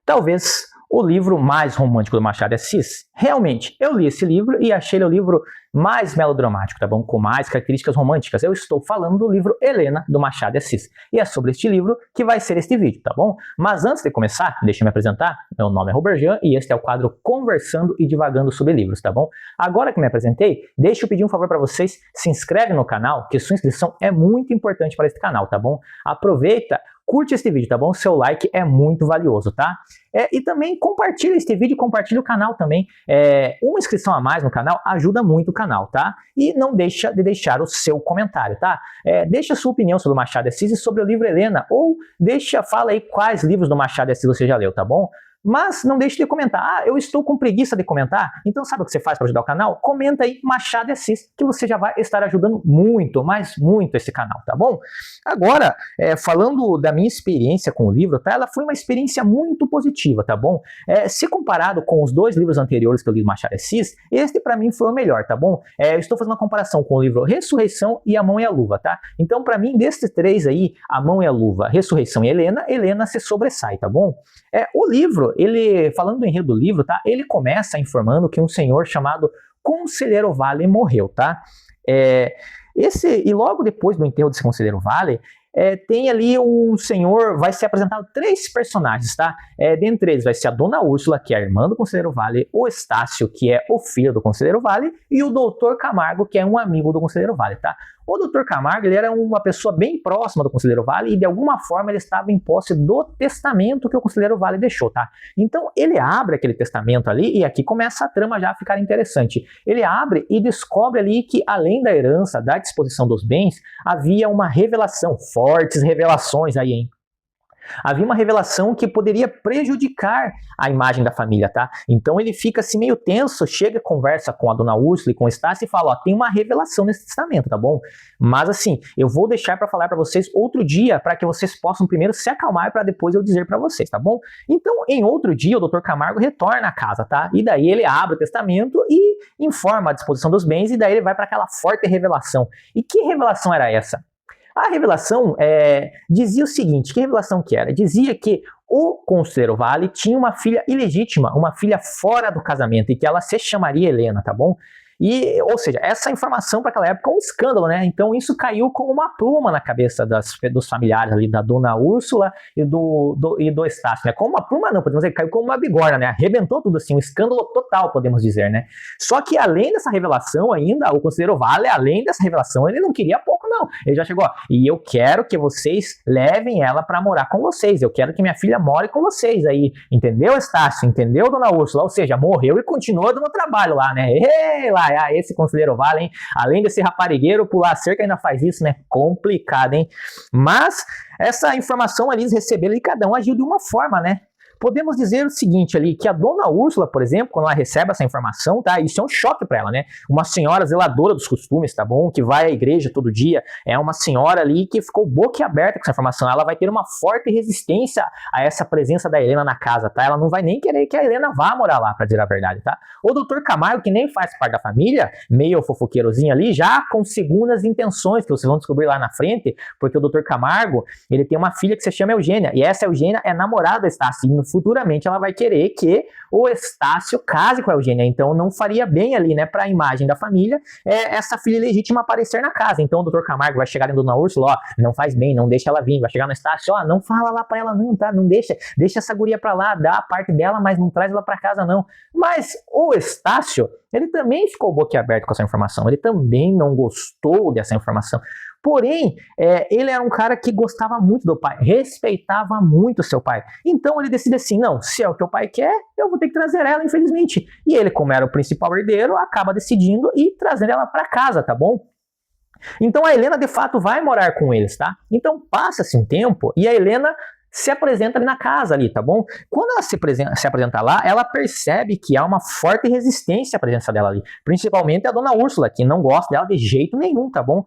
talvez o livro mais romântico do Machado de Assis. Realmente, eu li esse livro e achei ele o livro mais melodramático, tá bom? Com mais características românticas. Eu estou falando do livro Helena, do Machado de Assis. E é sobre este livro que vai ser este vídeo, tá bom? Mas antes de começar, deixa eu me apresentar. Meu nome é Robert Jean e este é o quadro Conversando e Divagando sobre Livros, tá bom? Agora que me apresentei, deixa eu pedir um favor para vocês. Se inscreve no canal, que sua inscrição é muito importante para este canal, tá bom? Aproveita, curte este vídeo, tá bom? Seu like é muito valioso, tá? E também compartilha este vídeo e compartilha o canal também. Uma inscrição a mais no canal ajuda muito o canal, tá? E não deixa de deixar o seu comentário, tá? Deixa a sua opinião sobre o Machado de Assis e sobre o livro Helena, ou fala aí quais livros do Machado de Assis você já leu, tá bom? Mas não deixe de comentar. Eu estou com preguiça de comentar. Então sabe o que você faz para ajudar o canal? Comenta aí Machado de Assis, que você já vai estar ajudando muito, mas muito esse canal, tá bom? Agora, falando da minha experiência com o livro, tá? Ela foi uma experiência muito positiva, tá bom? Se comparado com os dois livros anteriores que eu li do Machado de Assis, este para mim foi o melhor, tá bom? Eu estou fazendo uma comparação com o livro Ressurreição e A Mão e a Luva, tá? Então para mim, desses três aí, A Mão e a Luva, Ressurreição e Helena se sobressai, tá bom? O livro, falando do enredo do livro, tá? Ele começa informando que um senhor chamado Conselheiro Vale morreu, tá? E logo depois do enterro desse Conselheiro Vale, tem ali um senhor, vai ser apresentado três personagens, tá? Dentre eles vai ser a Dona Úrsula, que é a irmã do Conselheiro Vale, o Estácio, que é o filho do Conselheiro Vale, e o Doutor Camargo, que é um amigo do Conselheiro Vale, tá? O Dr. Camargo, ele era uma pessoa bem próxima do Conselheiro Vale e de alguma forma ele estava em posse do testamento que o Conselheiro Vale deixou, tá? Então ele abre aquele testamento ali e aqui começa a trama já a ficar interessante. Ele abre e descobre ali que além da herança, da disposição dos bens, havia uma revelação, fortes revelações aí, hein? Havia uma revelação que poderia prejudicar a imagem da família, tá? Então ele fica assim meio tenso, chega, conversa com a Dona Úrsula e com o Estácio e fala, ó, tem uma revelação nesse testamento, tá bom? Mas assim, eu vou deixar para falar para vocês outro dia, para que vocês possam primeiro se acalmar para depois eu dizer para vocês, tá bom? Então, em outro dia, o Dr. Camargo retorna à casa, tá? E daí ele abre o testamento e informa a disposição dos bens e daí ele vai para aquela forte revelação. E que revelação era essa? A revelação dizia o seguinte, que revelação que era? Dizia que o Conselheiro Vale tinha uma filha ilegítima, uma filha fora do casamento, e que ela se chamaria Helena, tá bom? Ou seja, essa informação para aquela época é um escândalo, né? Então isso caiu como uma pluma na cabeça dos familiares ali, da Dona Úrsula e do Estácio, né? Como uma pluma não, podemos dizer, caiu como uma bigorna, né? Arrebentou tudo assim, um escândalo total, podemos dizer, né? Só que além dessa revelação ainda, o Conselheiro Vale, além dessa revelação, ele não queria pouco não. Ele já chegou, ó, e eu quero que vocês levem ela para morar com vocês, eu quero que minha filha more com vocês aí, entendeu, Estácio? Entendeu, Dona Úrsula? Ou seja, morreu e continua dando trabalho lá, né? Ei, lá, esse Conselheiro Vale, hein? Além de ser raparigueiro, pular a cerca ainda faz isso, né? Complicado, hein? Mas essa informação ali eles receberam e cada um agiu de uma forma, né? Podemos dizer o seguinte ali, que a Dona Úrsula, por exemplo, quando ela recebe essa informação, tá? Isso é um choque para ela, né? Uma senhora zeladora dos costumes, tá bom? Que vai à igreja todo dia, é uma senhora ali que ficou boquiaberta com essa informação. Ela vai ter uma forte resistência a essa presença da Helena na casa, tá? Ela não vai nem querer que a Helena vá morar lá, para dizer a verdade, tá? O Dr. Camargo, que nem faz parte da família, meio fofoqueirozinho ali, já com segundas intenções, que vocês vão descobrir lá na frente, porque o Dr. Camargo, ele tem uma filha que se chama Eugênia, e essa Eugênia é namorada da Estácio, futuramente ela vai querer que o Estácio case com a Eugênia, então não faria bem ali, né, para a imagem da família, essa filha legítima aparecer na casa. Então o Dr. Camargo vai chegar em Dona Úrsula, ó, não faz bem, não deixa ela vir, vai chegar no Estácio, ó, não fala lá para ela não, tá, não deixa essa guria para lá, dá a parte dela, mas não traz ela para casa não. Mas o Estácio, ele também ficou boquiaberto com essa informação, ele também não gostou dessa informação. Porém, ele era um cara que gostava muito do pai, respeitava muito o seu pai. Então ele decide assim, não, se é o que o pai quer, eu vou ter que trazer ela, infelizmente. E ele, como era o principal herdeiro, acaba decidindo e trazendo ela para casa, tá bom? Então a Helena, de fato, vai morar com eles, tá? Então passa-se um tempo e a Helena se apresenta ali na casa ali, tá bom? Quando ela se apresenta lá, ela percebe que há uma forte resistência à presença dela ali. Principalmente a Dona Úrsula, que não gosta dela de jeito nenhum, tá bom?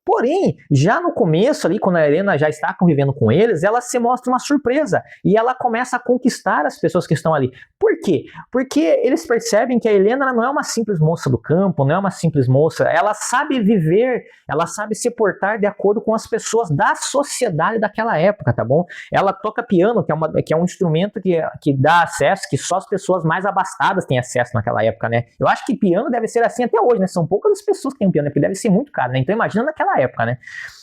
Porém, já no começo ali, quando a Helena já está convivendo com eles, ela se mostra uma surpresa e ela começa a conquistar as pessoas que estão ali. Por quê? Porque eles percebem que a Helena ela não é uma simples moça do campo, não é uma simples moça, ela sabe viver, ela sabe se portar de acordo com as pessoas da sociedade daquela época, tá bom? Ela toca piano, que é um instrumento que dá acesso, que só as pessoas mais abastadas têm acesso naquela época, né? Eu acho que piano deve ser assim até hoje, né? São poucas as pessoas que têm piano, porque deve ser muito caro, né? Então imagina naquela época, né?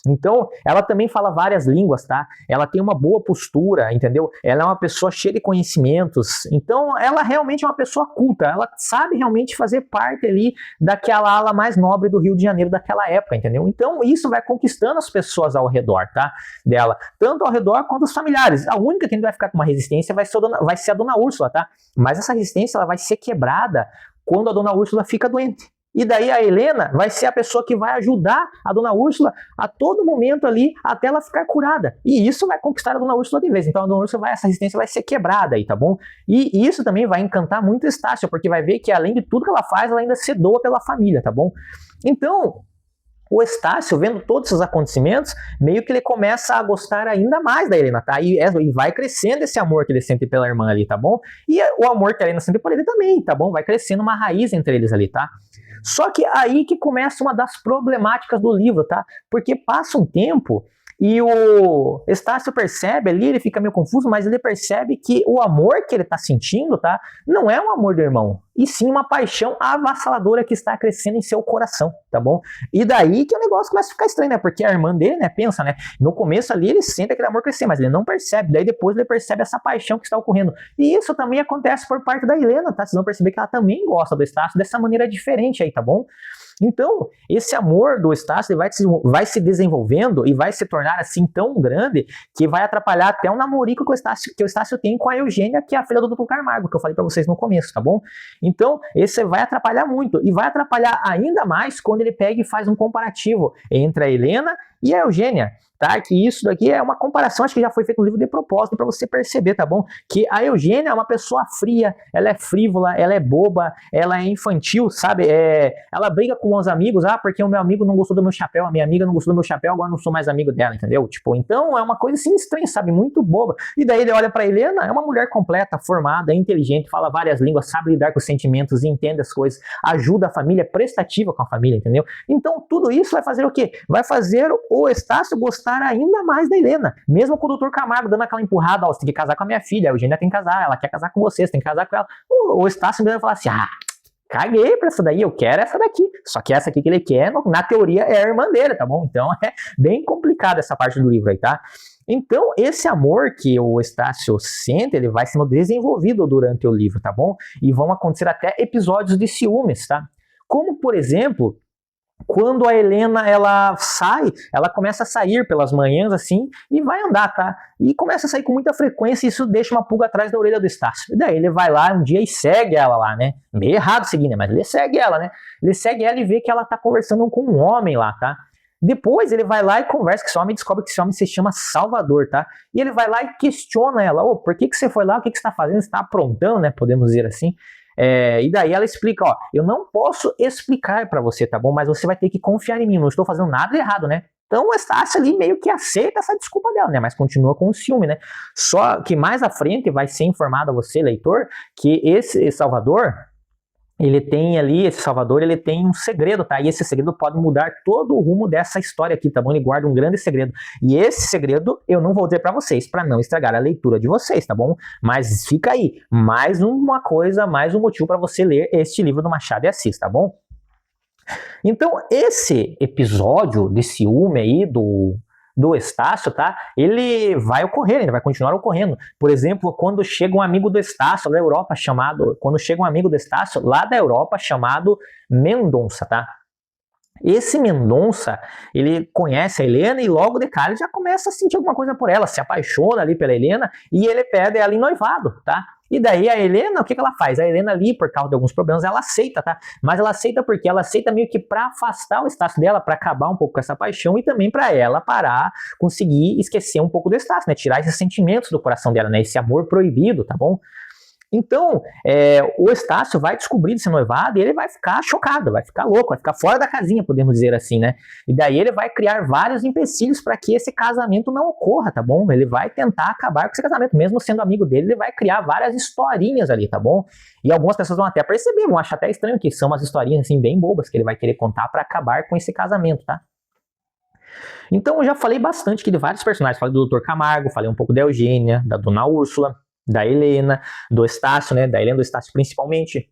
Então, ela também fala várias línguas, tá? Ela tem uma boa postura, entendeu? Ela é uma pessoa cheia de conhecimentos. Então, ela realmente é uma pessoa culta. Ela sabe realmente fazer parte ali daquela ala mais nobre do Rio de Janeiro daquela época, entendeu? Então, isso vai conquistando as pessoas ao redor, tá? Dela. Tanto ao redor quanto os familiares. A única que ainda vai ficar com uma resistência vai ser a Dona Úrsula, tá? Mas essa resistência ela vai ser quebrada quando a Dona Úrsula fica doente. E daí a Helena vai ser a pessoa que vai ajudar a Dona Úrsula a todo momento ali até ela ficar curada. E isso vai conquistar a Dona Úrsula de vez. Então a Dona Úrsula essa resistência vai ser quebrada aí, tá bom? E isso também vai encantar muito a Estácio, porque vai ver que além de tudo que ela faz, ela ainda se doa pela família, tá bom? Então, o Estácio, vendo todos esses acontecimentos, meio que ele começa a gostar ainda mais da Helena, tá? E vai crescendo esse amor que ele sente pela irmã ali, tá bom? E o amor que a Helena sente por ele também, tá bom? Vai crescendo uma raiz entre eles ali, tá? Só que aí que começa uma das problemáticas do livro, tá? Porque passa um tempo e o Estácio percebe ali, ele fica meio confuso, mas ele percebe que o amor que ele tá sentindo, tá? Não é um amor do irmão, e sim uma paixão avassaladora que está crescendo em seu coração, tá bom? E daí que o negócio começa a ficar estranho, né? Porque a irmã dele, né, pensa, né? No começo ali ele sente aquele amor crescer, mas ele não percebe. Daí depois ele percebe essa paixão que está ocorrendo. E isso também acontece por parte da Helena, tá? Vocês vão perceber que ela também gosta do Estácio dessa maneira diferente aí, tá bom? Então, esse amor do Estácio vai se desenvolvendo e vai se tornar assim tão grande que vai atrapalhar até o namorico que o Estácio tem com a Eugênia, que é a filha do Dr. Camargo, que eu falei pra vocês no começo, tá bom? Então, esse vai atrapalhar muito e vai atrapalhar ainda mais quando ele pega e faz um comparativo entre a Helena e a Eugênia, tá? Que isso daqui é uma comparação, acho que já foi feito um livro de propósito para você perceber, tá bom? Que a Eugênia é uma pessoa fria, ela é frívola, ela é boba, ela é infantil, sabe? Ela briga com os amigos, porque o meu amigo não gostou do meu chapéu, a minha amiga não gostou do meu chapéu, agora não sou mais amigo dela, entendeu? Tipo, então é uma coisa assim estranha, sabe? Muito boba. E daí ele olha pra Helena, é uma mulher completa, formada, inteligente, fala várias línguas, sabe lidar com os sentimentos, entende as coisas, ajuda a família, prestativa com a família, entendeu? Então tudo isso vai fazer o quê? Vai fazer o Estácio gostar ainda mais da Helena, mesmo com o Dr. Camargo dando aquela empurrada, você tem que casar com a minha filha, a Eugênia tem que casar, ela quer casar com você, você tem que casar com ela. O Estácio mesmo vai falar assim, caguei pra essa daí, eu quero essa daqui. Só que essa aqui que ele quer, na teoria, é a irmã dele, tá bom? Então é bem complicado essa parte do livro aí, tá? Então, esse amor que o Estácio sente, ele vai sendo desenvolvido durante o livro, tá bom? E vão acontecer até episódios de ciúmes, tá? Como, por exemplo, quando a Helena, ela começa a sair pelas manhãs, assim, e vai andar, tá? E começa a sair com muita frequência, e isso deixa uma pulga atrás da orelha do Estácio. E daí ele vai lá um dia e segue ela lá, né? Meio errado seguir, né? Mas ele segue ela, né? Ele segue ela e vê que ela tá conversando com um homem lá, tá? Depois ele vai lá e conversa com esse homem e descobre que esse homem se chama Salvador, tá? E ele vai lá e questiona ela, por que você foi lá? O que você tá fazendo? Você tá aprontando, né? Podemos dizer assim. E daí ela explica, eu não posso explicar pra você, tá bom? Mas você vai ter que confiar em mim, não estou fazendo nada de errado, né? Então o Estácio ali meio que aceita essa desculpa dela, né? Mas continua com o ciúme, né? Só que mais à frente vai ser informado a você, leitor, que esse Salvador, esse Salvador, ele tem um segredo, tá? E esse segredo pode mudar todo o rumo dessa história aqui, tá bom? Ele guarda um grande segredo. E esse segredo eu não vou dizer pra vocês, pra não estragar a leitura de vocês, tá bom? Mas fica aí, mais uma coisa, mais um motivo pra você ler este livro do Machado de Assis, tá bom? Então, esse episódio de ciúme aí do Estácio, tá? Ele vai ocorrer, ele vai continuar ocorrendo. Por exemplo, quando chega um amigo do Estácio da Europa chamado Mendonça, tá? Esse Mendonça, ele conhece a Helena e logo de cara ele já começa a sentir alguma coisa por ela, se apaixona ali pela Helena e ele pede ela em noivado, tá? E daí a Helena, o que ela faz? A Helena ali, por causa de alguns problemas, ela aceita, tá? Mas ela aceita porque ela aceita meio que pra afastar o Estácio dela, pra acabar um pouco com essa paixão e também pra ela parar, conseguir esquecer um pouco do Estácio, né? Tirar esses sentimentos do coração dela, né? Esse amor proibido, tá bom? Então, o Estácio vai descobrir desse noivado e ele vai ficar chocado, vai ficar louco, vai ficar fora da casinha, podemos dizer assim, né? E daí ele vai criar vários empecilhos para que esse casamento não ocorra, tá bom? Ele vai tentar acabar com esse casamento, mesmo sendo amigo dele, ele vai criar várias historinhas ali, tá bom? E algumas pessoas vão até perceber, vão achar até estranho que são umas historinhas assim bem bobas que ele vai querer contar para acabar com esse casamento, tá? Então eu já falei bastante aqui de vários personagens, falei do Dr. Camargo, falei um pouco da Eugênia, da Dona Úrsula, da Helena, do Estácio, né, da Helena, do Estácio principalmente.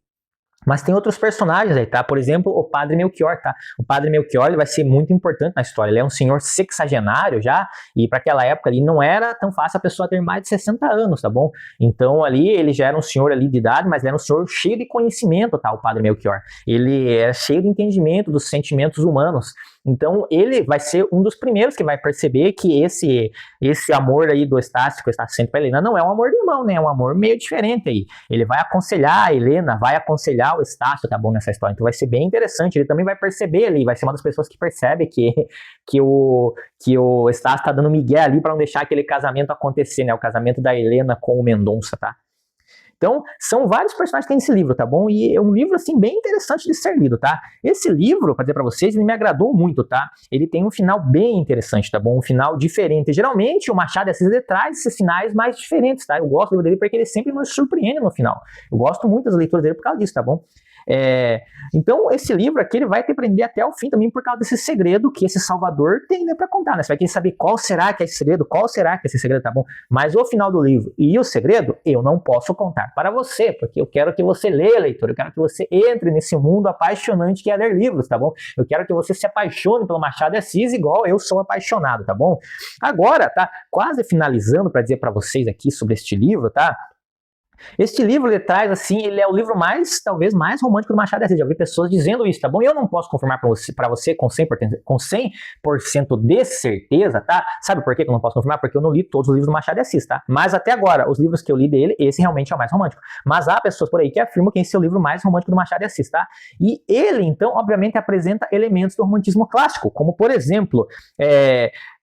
Mas tem outros personagens aí, tá? Por exemplo, o Padre Melchior, tá? O Padre Melchior, ele vai ser muito importante na história. Ele é um senhor sexagenário já, e para aquela época ali não era tão fácil a pessoa ter mais de 60 anos, tá bom? Então ali ele já era um senhor ali de idade, mas ele era um senhor cheio de conhecimento, tá? O Padre Melchior. Ele é cheio de entendimento dos sentimentos humanos. Então ele vai ser um dos primeiros que vai perceber que esse amor aí do Estácio, que o Estácio sente pra Helena, não é um amor de irmão, né? É um amor meio diferente aí. Ele vai aconselhar a Helena, vai aconselhar o Estácio, tá bom, nessa história. Então vai ser bem interessante. Ele também vai perceber ali, vai ser uma das pessoas que percebe que o Estácio tá dando migué ali pra não deixar aquele casamento acontecer, né? O casamento da Helena com o Mendonça, tá? Então, são vários personagens que tem nesse livro, tá bom? E é um livro, assim, bem interessante de ser lido, tá? Esse livro, pra dizer pra vocês, ele me agradou muito, tá? Ele tem um final bem interessante, tá bom? Um final diferente. Geralmente, o Machado de Assis, ele traz esses finais mais diferentes, tá? Eu gosto do livro dele porque ele sempre nos surpreende no final. Eu gosto muito das leituras dele por causa disso, tá bom? Então, esse livro aqui, ele vai te prender até o fim também por causa desse segredo que esse Salvador tem, né, pra contar, né? Você vai querer saber qual será que é esse segredo, qual será que é esse segredo, tá bom? Mas o final do livro e o segredo, eu não posso contar para você, porque eu quero que você leia, leitor, eu quero que você entre nesse mundo apaixonante que é ler livros, tá bom? Eu quero que você se apaixone pelo Machado de Assis igual eu sou apaixonado, tá bom? Agora, tá quase finalizando para dizer para vocês aqui sobre este livro, tá? Este livro, ele traz, assim, ele é o livro talvez mais romântico do Machado de Assis. Já ouvi pessoas dizendo isso, tá bom? E eu não posso confirmar para você com 100% de certeza, tá? Sabe por que eu não posso confirmar? Porque eu não li todos os livros do Machado de Assis, tá? Mas até agora, os livros que eu li dele, esse realmente é o mais romântico. Mas há pessoas por aí que afirmam que esse é o livro mais romântico do Machado de Assis, tá? E ele, então, obviamente, apresenta elementos do romantismo clássico, como, por exemplo,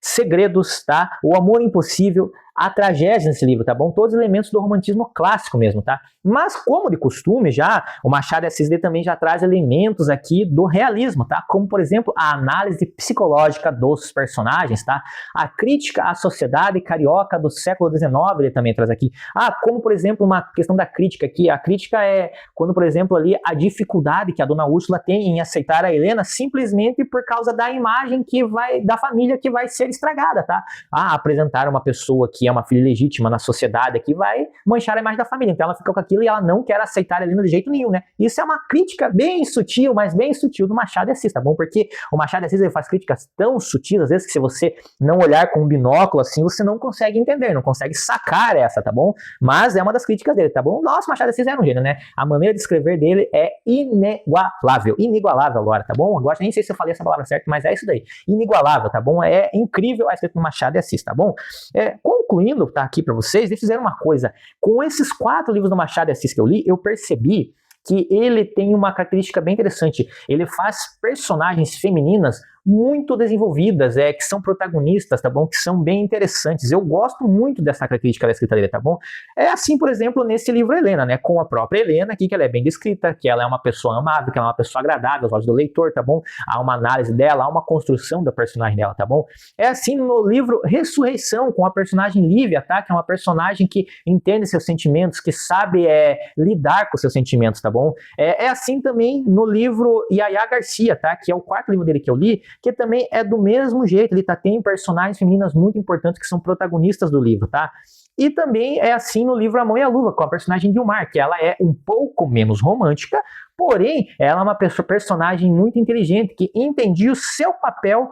segredos, tá? O amor impossível, a tragédia nesse livro, tá bom? Todos os elementos do romantismo clássico mesmo, tá? Mas, como de costume já, o Machado de Assis também já traz elementos aqui do realismo, tá? Como, por exemplo, a análise psicológica dos personagens, tá? A crítica à sociedade carioca do século XIX, ele também traz aqui. Como, por exemplo, uma questão da crítica aqui. A crítica é quando, por exemplo, ali a dificuldade que a Dona Úrsula tem em aceitar a Helena simplesmente por causa da imagem da família que vai ser estragada, tá? Apresentar uma pessoa que é uma filha legítima na sociedade aqui vai manchar a imagem da família. Então ela fica com aquilo e ela não quer aceitar a Helena de jeito nenhum, né? Isso é uma crítica bem sutil, mas bem sutil do Machado de Assis, tá bom? Porque o Machado de Assis, ele faz críticas tão sutis, às vezes, que se você não olhar com um binóculo assim, você não consegue entender, não consegue sacar essa, tá bom? Mas é uma das críticas dele, tá bom? Nossa, Machado de Assis era um gênio, né? A maneira de escrever dele é inigualável agora, tá bom? Agora nem sei se eu falei essa palavra certa, mas é isso daí. Inigualável, tá bom? É incrível a escrita do Machado de Assis, tá bom? Concluindo, tá aqui pra vocês, deixa eu dizer uma coisa. Com esses 4 livros do Machado de Assis que eu li, eu percebi que ele tem uma característica bem interessante. Ele faz personagens femininas muito desenvolvidas, que são protagonistas, tá bom? Que são bem interessantes. Eu gosto muito dessa característica da escrita dele, tá bom? É assim, por exemplo, nesse livro Helena, né? Com a própria Helena aqui, que ela é bem descrita, que ela é uma pessoa amável, que ela é uma pessoa agradável aos olhos do leitor, tá bom? Há uma análise dela, há uma construção da personagem dela, tá bom? É assim no livro Ressurreição, com a personagem Lívia, tá? Que é uma personagem que entende seus sentimentos, que sabe lidar com seus sentimentos, tá bom? É assim também no livro Yaya Garcia, tá? Que é o 4º livro dele que eu li, que também é do mesmo jeito, ele tem personagens femininas muito importantes que são protagonistas do livro, tá? E também é assim no livro A Mão e a Luva, com a personagem Guilmar, que ela é um pouco menos romântica, porém, ela é uma personagem muito inteligente, que entendia o seu papel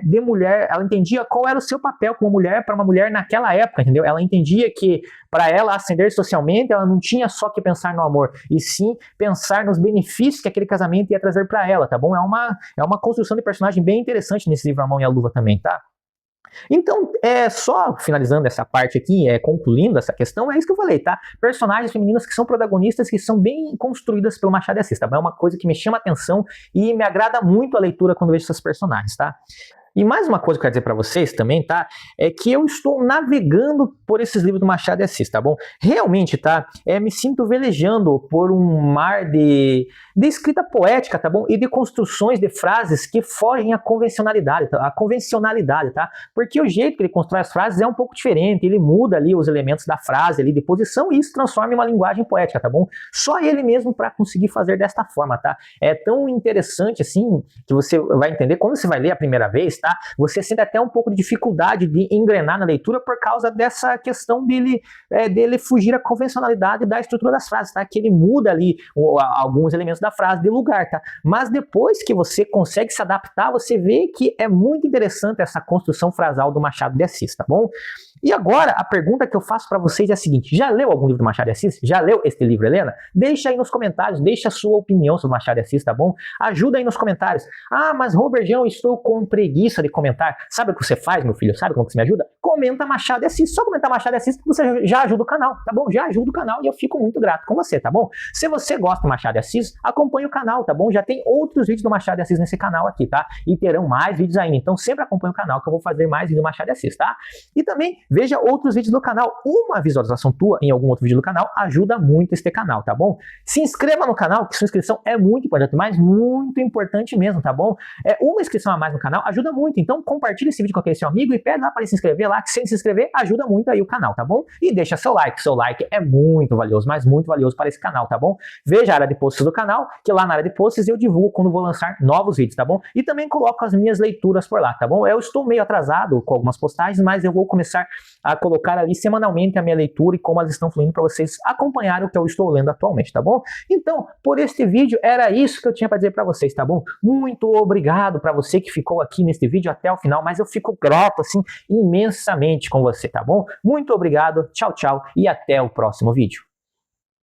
de mulher, ela entendia qual era o seu papel como mulher para uma mulher naquela época, entendeu? Ela entendia que para ela ascender socialmente, ela não tinha só que pensar no amor, e sim pensar nos benefícios que aquele casamento ia trazer para ela, tá bom? É uma construção de personagem bem interessante nesse livro A Mão e a Luva também, tá? Então, só finalizando essa parte aqui, concluindo essa questão, é isso que eu falei, tá? Personagens femininas que são protagonistas, que são bem construídas pelo Machado de Assis, tá? É uma coisa que me chama a atenção e me agrada muito a leitura quando vejo essas personagens, tá? E mais uma coisa que eu quero dizer para vocês também, tá? É que eu estou navegando por esses livros do Machado de Assis, tá bom? Realmente, tá? Me sinto velejando por um mar de escrita poética, tá bom? E de construções de frases que fogem à convencionalidade, tá? A convencionalidade, tá? Porque o jeito que ele constrói as frases é um pouco diferente, ele muda ali os elementos da frase ali de posição e isso transforma em uma linguagem poética, tá bom? Só ele mesmo para conseguir fazer desta forma, tá? É tão interessante assim que você vai entender quando você vai ler a primeira vez, tá? Você sente até um pouco de dificuldade de engrenar na leitura por causa dessa questão dele fugir à convencionalidade da estrutura das frases, tá? Que ele muda ali alguns elementos da frase de lugar, tá? Mas depois que você consegue se adaptar, você vê que é muito interessante essa construção frasal do Machado de Assis, tá bom? E agora, a pergunta que eu faço para vocês é a seguinte: já leu algum livro do Machado de Assis? Já leu este livro, Helena? Deixa aí nos comentários, deixa a sua opinião sobre o Machado de Assis, tá bom? Ajuda aí nos comentários. Ah, mas Robertão, estou com preguiça de comentar. Sabe o que você faz, meu filho? Sabe como que você me ajuda? Comenta Machado de Assis. Só comentar Machado de Assis você já ajuda o canal, tá bom? Já ajuda o canal e eu fico muito grato com você, tá bom? Se você gosta do Machado de Assis, acompanhe o canal, tá bom? Já tem outros vídeos do Machado de Assis nesse canal aqui, tá? E terão mais vídeos ainda. Então sempre acompanhe o canal que eu vou fazer mais vídeos do Machado de Assis, tá? E também veja outros vídeos do canal. Uma visualização tua em algum outro vídeo do canal ajuda muito este canal, tá bom? Se inscreva no canal, que sua inscrição é muito importante, mas muito importante mesmo, tá bom? Uma inscrição a mais no canal ajuda muito, então compartilha esse vídeo com aquele seu amigo e pede lá para ele se inscrever lá, que se ele se inscrever ajuda muito aí o canal, tá bom? E deixa seu like é muito valioso, mas muito valioso para esse canal, tá bom? Veja a área de posts do canal, que lá na área de posts eu divulgo quando vou lançar novos vídeos, tá bom? E também coloco as minhas leituras por lá, tá bom? Eu estou meio atrasado com algumas postagens, mas eu vou começar a colocar ali semanalmente a minha leitura e como elas estão fluindo para vocês acompanharem o que eu estou lendo atualmente, tá bom? Então, por este vídeo, era isso que eu tinha para dizer para vocês, tá bom? Muito obrigado para você que ficou aqui neste vídeo até o final, mas eu fico grato, assim, imensamente com você, tá bom? Muito obrigado, tchau, tchau e até o próximo vídeo.